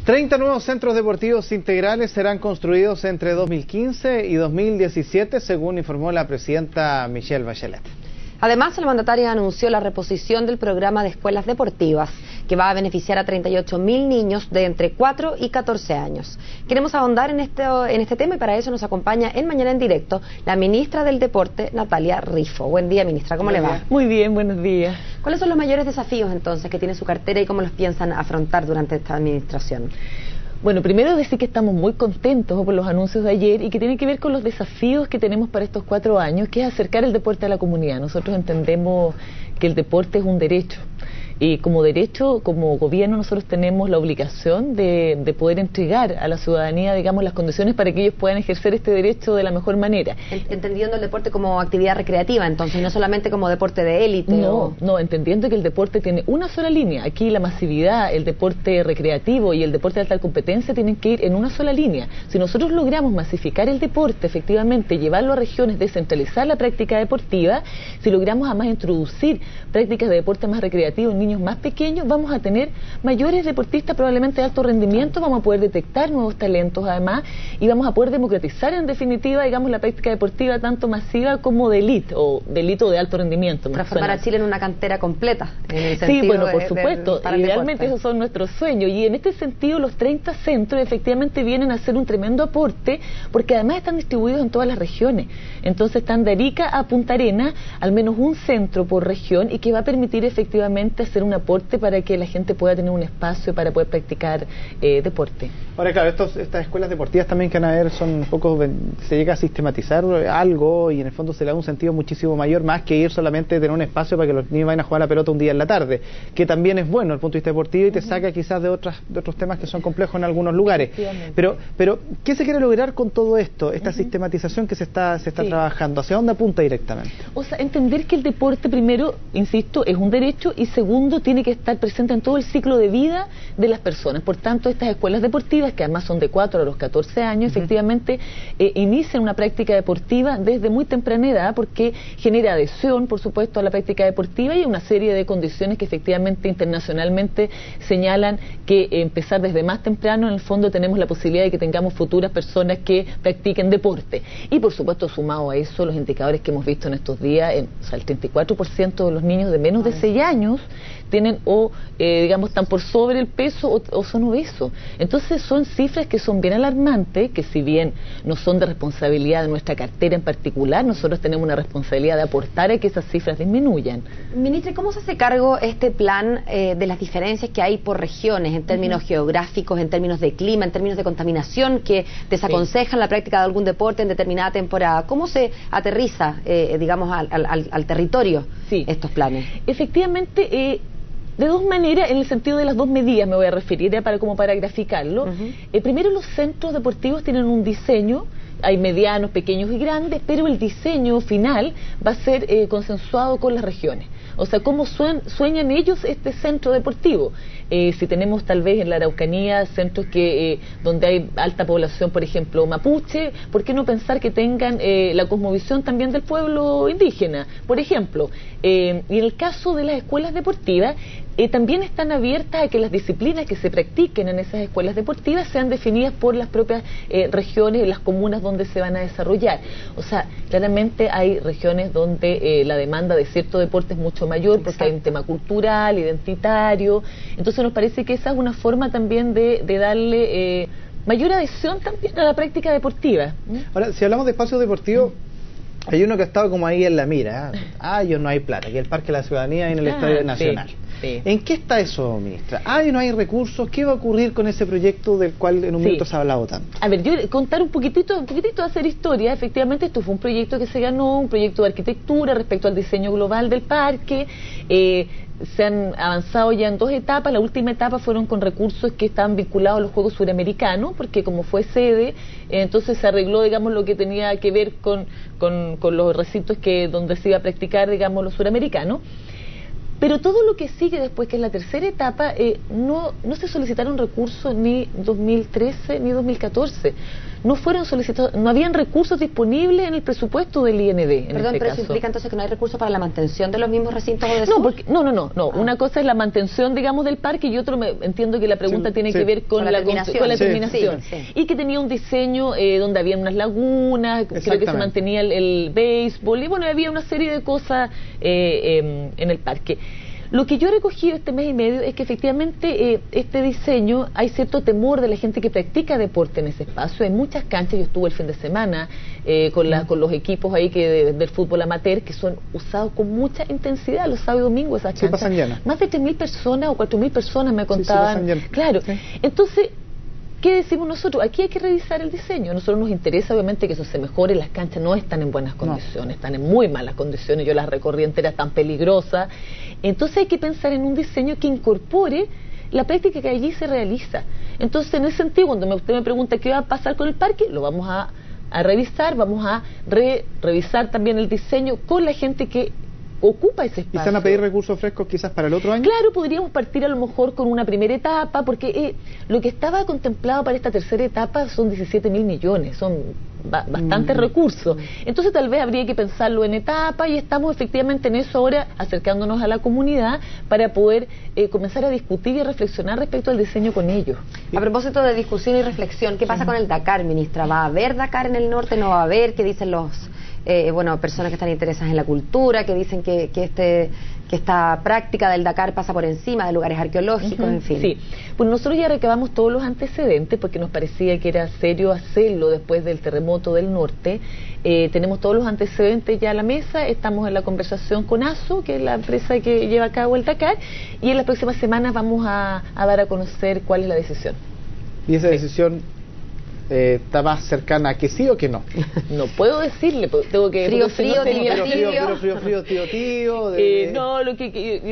30 nuevos centros deportivos integrales serán construidos entre 2015 y 2017, según informó la presidenta Michelle Bachelet. Además, la mandataria anunció la reposición del programa de escuelas deportivas, que va a beneficiar a 38.000 niños de entre 4 y 14 años. Queremos ahondar en este tema y para eso nos acompaña en Mañana en Directo la ministra del Deporte, Natalia Rifo. Buen día, ministra, ¿cómo le va? Muy bien, buenos días. ¿Cuáles son los mayores desafíos entonces que tiene su cartera y cómo los piensan afrontar durante esta administración? Bueno, primero decir que estamos muy contentos por los anuncios de ayer y que tienen que ver con los desafíos que tenemos para estos 4 años, que es acercar el deporte a la comunidad. Nosotros entendemos que el deporte es un derecho. Y como derecho, como gobierno, nosotros tenemos la obligación de poder entregar a la ciudadanía, digamos, las condiciones para que ellos puedan ejercer este derecho de la mejor manera. Entendiendo el deporte como actividad recreativa, entonces, no solamente como deporte de élite. No, entendiendo que el deporte tiene una sola línea. Aquí la masividad, el deporte recreativo y el deporte de alta competencia tienen que ir en una sola línea. Si nosotros logramos masificar el deporte, efectivamente, llevarlo a regiones, descentralizar la práctica deportiva, si logramos además introducir prácticas de deporte más recreativo en niños más pequeños, vamos a tener mayores deportistas probablemente de alto rendimiento, vamos a poder detectar nuevos talentos además y vamos a poder democratizar en definitiva, digamos, la práctica deportiva tanto masiva como de élite o de alto rendimiento. Transformar a Chile en una cantera completa en el sentido sí, bueno, por supuesto, idealmente esos son nuestros sueños y en este sentido los 30 centros efectivamente vienen a ser un tremendo aporte porque además están distribuidos en todas las regiones, entonces están de Arica a Punta Arenas, al menos un centro por región y que va a permitir efectivamente hacer un aporte para que la gente pueda tener un espacio para poder practicar deporte. Ahora, claro, estas escuelas deportivas también que van a ver son un poco, se llega a sistematizar algo y en el fondo se le da un sentido muchísimo mayor, más que ir solamente a tener un espacio para que los niños vayan a jugar a la pelota un día en la tarde, que también es bueno desde el punto de vista deportivo y te saca quizás de otros temas que son complejos en algunos lugares. Pero ¿qué se quiere lograr con todo esto, esta sistematización que se está trabajando? ¿Hacia dónde apunta directamente? O sea, entender que el deporte, primero, insisto, es un derecho y segundo, tiene que estar presente en todo el ciclo de vida de las personas. Por tanto, estas escuelas deportivas, que además son de 4 a los 14 años, efectivamente inician una práctica deportiva desde muy temprana edad porque genera adhesión, por supuesto, a la práctica deportiva y una serie de condiciones que efectivamente internacionalmente señalan que empezar desde más temprano, en el fondo tenemos la posibilidad de que tengamos futuras personas que practiquen deporte. Y por supuesto, sumado a eso, los indicadores que hemos visto en estos días, o sea, el 34% de los niños de menos de 6 años tienen digamos, están por sobre el peso o son obesos. Entonces son cifras que son bien alarmantes, que si bien no son de responsabilidad de nuestra cartera en particular, nosotros tenemos una responsabilidad de aportar a que esas cifras disminuyan. Ministra, ¿cómo se hace cargo este plan de las diferencias que hay por regiones, en términos geográficos, en términos de clima, en términos de contaminación, que desaconsejan la práctica de algún deporte en determinada temporada? ¿Cómo se aterriza, digamos, al territorio estos planes? Efectivamente, de dos maneras, en el sentido de las dos medidas me voy a referir, para graficarlo. Primero, los centros deportivos tienen un diseño, hay medianos, pequeños y grandes, pero el diseño final va a ser consensuado con las regiones. O sea, ¿cómo sueñan ellos este centro deportivo? Si tenemos tal vez en la Araucanía centros donde hay alta población, por ejemplo, mapuche, ¿por qué no pensar que tengan la cosmovisión también del pueblo indígena, por ejemplo? Y en el caso de las escuelas deportivas, también están abiertas a que las disciplinas que se practiquen en esas escuelas deportivas sean definidas por las propias regiones y las comunas donde se van a desarrollar. O sea, claramente hay regiones donde la demanda de cierto deporte es mucho mayor porque hay un tema cultural, identitario. Entonces nos parece que esa es una forma también de darle mayor adhesión también a la práctica deportiva. Ahora, si hablamos de espacios deportivos, hay uno que ha estado como ahí en la mira. Yo no hay plata, que el Parque de la Ciudadanía y en el Estadio Nacional. Sí. ¿En qué está eso, ministra? ¿No hay recursos? ¿Qué va a ocurrir con ese proyecto del cual en un minuto se ha hablado tanto? A ver, yo contar un poquitito de hacer historia. Efectivamente, esto fue un proyecto que se ganó, un proyecto de arquitectura respecto al diseño global del parque. Se han avanzado ya en 2 etapas. La última etapa fueron con recursos que estaban vinculados a los Juegos Suramericanos, porque como fue sede, entonces se arregló, digamos, lo que tenía que ver con los recintos donde se iba a practicar, digamos, los suramericanos. Pero todo lo que sigue después, que es la tercera etapa, no se solicitaron recursos ni 2013 ni 2014. No fueron solicitados, no habían recursos disponibles en el presupuesto del IND. Perdón, pero eso implica entonces que no hay recursos para la mantención de los mismos recintos de No. Una cosa es la mantención, digamos, del parque, y otro, entiendo que la pregunta tiene que ver con la terminación. Sí. Y que tenía un diseño donde había unas lagunas, creo que se mantenía el béisbol, y bueno, había una serie de cosas en el parque. Lo que yo he recogido este mes y medio es que efectivamente este diseño, hay cierto temor de la gente que practica deporte en ese espacio. Hay muchas canchas, yo estuve el fin de semana con los equipos ahí del fútbol amateur, que son usados con mucha intensidad los sábados y domingos esas canchas. Pasan llenas. Más de 3.000 personas o 4.000 personas me contaban. Sí, pasan claro, sí. Entonces, ¿qué decimos nosotros? Aquí hay que revisar el diseño. A nosotros nos interesa obviamente que eso se mejore. Las canchas no están en buenas condiciones, están en muy malas condiciones. Yo las recorrí enteras, tan peligrosas. Entonces hay que pensar en un diseño que incorpore la práctica que allí se realiza. Entonces, en ese sentido, cuando usted me pregunta qué va a pasar con el parque, lo vamos a revisar, vamos a revisar también el diseño con la gente que ocupa ese espacio. ¿Y se van a pedir recursos frescos quizás para el otro año? Claro, podríamos partir a lo mejor con una primera etapa, porque lo que estaba contemplado para esta tercera etapa son 17.000 millones, son bastantes recursos. Entonces tal vez habría que pensarlo en etapa, y estamos efectivamente en eso ahora, acercándonos a la comunidad para poder comenzar a discutir y reflexionar respecto al diseño con ellos. A propósito de discusión y reflexión, ¿qué pasa con el Dakar, ministra? ¿Va a haber Dakar en el norte? ¿No va a haber? ¿Qué dicen los personas que están interesadas en la cultura, que dicen que esta práctica del Dakar pasa por encima de lugares arqueológicos, en fin? Sí, pues nosotros ya recabamos todos los antecedentes porque nos parecía que era serio hacerlo después del terremoto del norte. Tenemos todos los antecedentes ya a la mesa, estamos en la conversación con ASO, que es la empresa que lleva a cabo el Dakar, y en las próximas semanas vamos a dar a conocer cuál es la decisión. ¿Y esa decisión está más cercana a que sí o que no? No puedo decirle, tengo que... Frío, tío. No, yo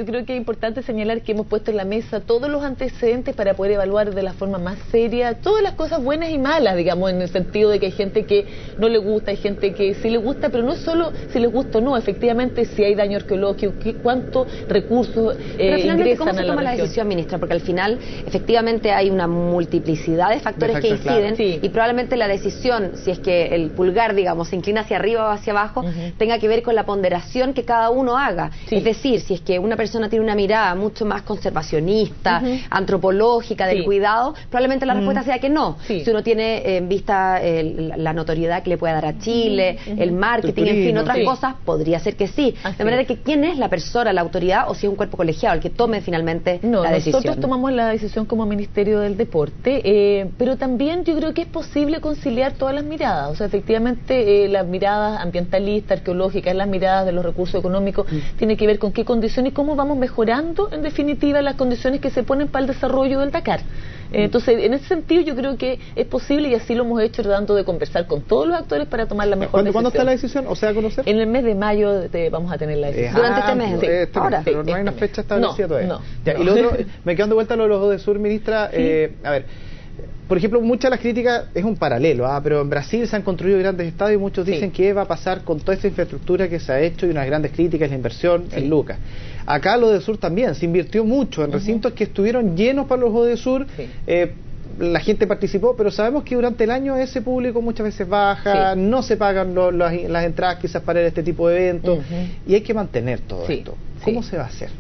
creo que es importante señalar que hemos puesto en la mesa todos los antecedentes para poder evaluar de la forma más seria todas las cosas buenas y malas, digamos, en el sentido de que hay gente que no le gusta, hay gente que sí le gusta, pero no solo si les gusta o no, efectivamente si hay daño arqueológico, cuántos recursos pero finalmente, ¿cómo se toma la región? decisión, ministra? Porque al final, efectivamente, hay una multiplicidad de factores que inciden, sí. Y probablemente la decisión, si es que el pulgar, digamos, se inclina hacia arriba o hacia abajo, tenga que ver con la ponderación que cada uno haga. Sí. Es decir, si es que una persona tiene una mirada mucho más conservacionista, antropológica, del cuidado, probablemente la respuesta sea que no. Sí. Si uno tiene en vista la notoriedad que le puede dar a Chile, el marketing, en fin, otras cosas, podría ser que sí. Así de manera es. que ¿quién es la persona, la autoridad, o si es un cuerpo colegiado el que tome finalmente la decisión? Nosotros tomamos la decisión como Ministerio del Deporte, pero también yo creo que es posible conciliar todas las miradas. O sea, efectivamente, las miradas ambientalistas, arqueológicas, las miradas de los recursos económicos, tiene que ver con qué condiciones y cómo vamos mejorando, en definitiva, las condiciones que se ponen para el desarrollo del Dakar. Entonces, en ese sentido, yo creo que es posible, y así lo hemos hecho, tratando de conversar con todos los actores para tomar la mejor decisión. ¿Cuándo está la decisión? ¿O se va a conocer? En el mes de mayo vamos a tener la decisión. Durante este mes. Sí. Ahora. Pero no hay una fecha establecida todavía. Ya, y lo otro, me quedo de vuelta a lo de los Odesur, ministra. A ver, por ejemplo, muchas de las críticas es un paralelo, pero en Brasil se han construido grandes estadios y muchos dicen qué va a pasar con toda esta infraestructura que se ha hecho, y unas grandes críticas, la inversión en Lucas. Acá lo Odesur también se invirtió mucho en recintos que estuvieron llenos para los Odesur. La gente participó, pero sabemos que durante el año ese público muchas veces baja, no se pagan las entradas quizás para este tipo de eventos, y hay que mantener todo esto. ¿Cómo se va a hacer?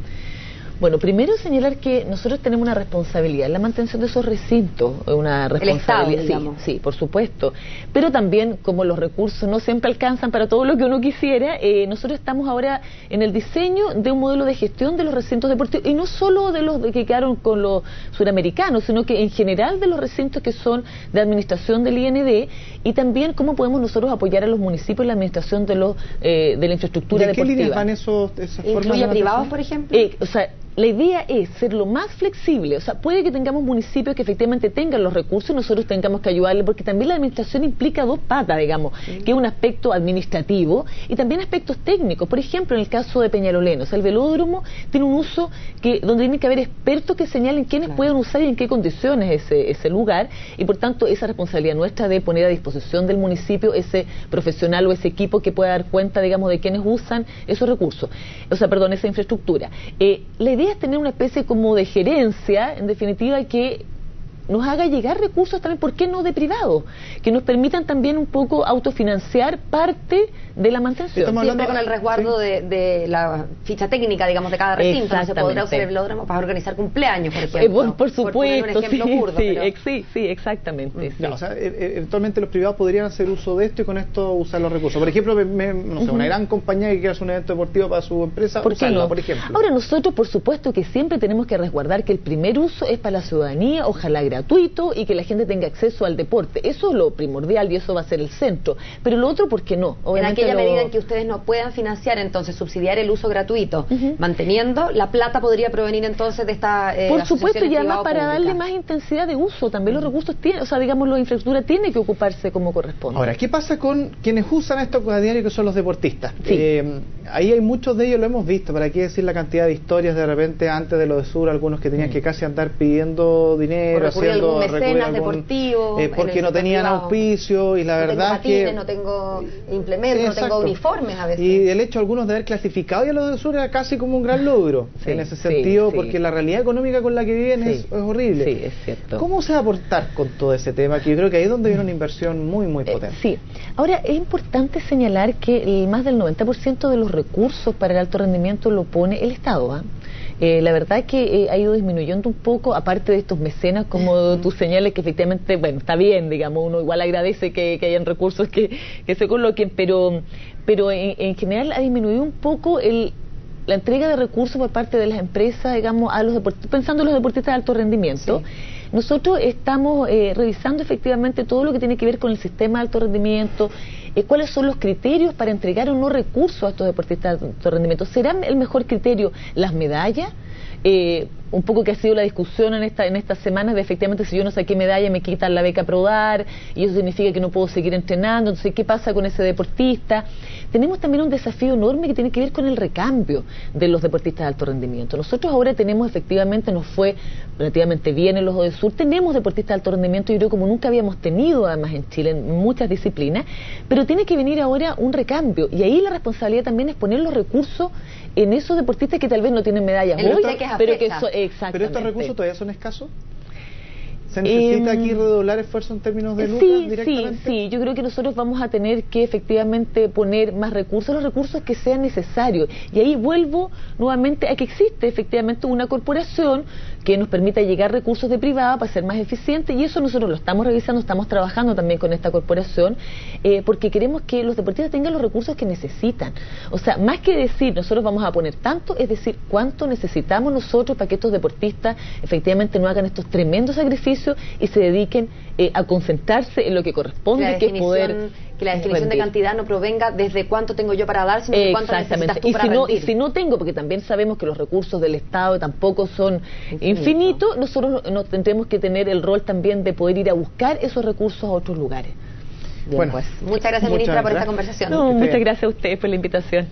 Bueno, primero señalar que nosotros tenemos una responsabilidad en la mantención de esos recintos, una responsabilidad, el Estado, sí, por supuesto, pero también como los recursos no siempre alcanzan para todo lo que uno quisiera, nosotros estamos ahora en el diseño de un modelo de gestión de los recintos deportivos, y no solo de los que quedaron con los suramericanos, sino que en general de los recintos que son de administración del IND, y también cómo podemos nosotros apoyar a los municipios en la administración de la infraestructura deportiva. ¿De qué líneas van esas formas? ¿Incluye privados, por ejemplo? O sea, la idea es ser lo más flexible, o sea, puede que tengamos municipios que efectivamente tengan los recursos y nosotros tengamos que ayudarle, porque también la administración implica dos patas, digamos, que es un aspecto administrativo y también aspectos técnicos. Por ejemplo, en el caso de Peñalolén, o sea, el velódromo tiene un uso donde tiene que haber expertos que señalen quiénes pueden usar y en qué condiciones ese lugar, y por tanto esa responsabilidad nuestra de poner a disposición del municipio ese profesional o ese equipo que pueda dar cuenta, digamos, de quiénes usan esos recursos, o sea, perdón, esa infraestructura. La idea es tener una especie como de gerencia, en definitiva, que nos haga llegar recursos también, ¿por qué no de privado? Que nos permitan también un poco autofinanciar parte de la mantención. Siempre con el resguardo de la ficha técnica, digamos, de cada recinto. No se podrá usar el velódromo para organizar cumpleaños, por ejemplo. Por supuesto, por un ejemplo burdo, sí, exactamente. Sí. O sea, eventualmente los privados podrían hacer uso de esto y con esto usar los recursos. Por ejemplo, no sé, una gran compañía que quiera hacer un evento deportivo para su empresa, usarlo, por ejemplo. Ahora, nosotros, por supuesto, que siempre tenemos que resguardar que el primer uso es para la ciudadanía, ojalá gratuito, y que la gente tenga acceso al deporte. Eso es lo primordial y eso va a ser el centro. Pero lo otro, ¿por qué no? Obviamente en aquella medida en que ustedes no puedan financiar, entonces, subsidiar el uso gratuito, manteniendo, la plata podría provenir entonces de esta por supuesto, y además para darle más intensidad de uso, también los recursos tienen, o sea, digamos, la infraestructura tiene que ocuparse como corresponde. Ahora, ¿qué pasa con quienes usan esto a diario, que son los deportistas? Sí. Ahí hay muchos de ellos, lo hemos visto, para qué decir la cantidad de historias de repente antes de lo de Sur, algunos que tenían que casi andar pidiendo dinero, haciendo mecenas deportivos, porque no tenían auspicio, y la verdad patines, que no tengo implementos, no tengo uniformes a veces. Y el hecho algunos de haber clasificado ya los del Sur era casi como un gran logro en ese sentido, porque la realidad económica con la que viven es horrible. Sí, es cierto. ¿Cómo se va a aportar con todo ese tema? Que yo creo que ahí es donde viene una inversión muy potente. Sí. Ahora, es importante señalar que más del 90% de los recursos para el alto rendimiento lo pone el Estado. La verdad es que ha ido disminuyendo un poco, aparte de estos mecenas, como tú señales, que efectivamente, bueno, está bien, digamos, uno igual agradece que hayan recursos que se coloquen, pero en general ha disminuido un poco la entrega de recursos por parte de las empresas, digamos, a los pensando en los deportistas de alto rendimiento. Sí. Nosotros estamos revisando efectivamente todo lo que tiene que ver con el sistema de alto rendimiento, cuáles son los criterios para entregar o no recursos a estos deportistas de alto rendimiento. ¿Será el mejor criterio las medallas? Un poco que ha sido la discusión en estas semanas de efectivamente si yo no saqué medalla me quitan la beca ProDar y eso significa que no puedo seguir entrenando, entonces ¿qué pasa con ese deportista? Tenemos también un desafío enorme que tiene que ver con el recambio de los deportistas de alto rendimiento. Nosotros ahora tenemos efectivamente, nos fue relativamente bien en los ODESUR, tenemos deportistas de alto rendimiento, yo creo como nunca habíamos tenido además en Chile en muchas disciplinas, pero tiene que venir ahora un recambio y ahí la responsabilidad también es poner los recursos en esos deportistas que tal vez no tienen medallas hoy, pero que exactamente. ¿Pero estos recursos todavía son escasos? ¿Se necesita aquí redoblar esfuerzo en términos de lucas directamente? Sí, yo creo que nosotros vamos a tener que efectivamente poner más recursos, los recursos que sean necesarios. Y ahí vuelvo nuevamente a que existe efectivamente una corporación que nos permita llegar recursos de privada para ser más eficiente, y eso nosotros lo estamos revisando, estamos trabajando también con esta corporación, porque queremos que los deportistas tengan los recursos que necesitan. O sea, más que decir nosotros vamos a poner tanto, es decir, cuánto necesitamos nosotros para que estos deportistas efectivamente no hagan estos tremendos sacrificios y se dediquen a concentrarse en lo que corresponde, que es poder... Que la definición de cantidad no provenga desde cuánto tengo yo para dar, sino de cuánto necesitas tú para rendir. Y si no tengo, porque también sabemos que los recursos del Estado tampoco son infinitos, nosotros tendremos que tener el rol también de poder ir a buscar esos recursos a otros lugares. Bien, bueno, pues muchas gracias, ministra, por esta conversación. No, muchas gracias a ustedes por la invitación.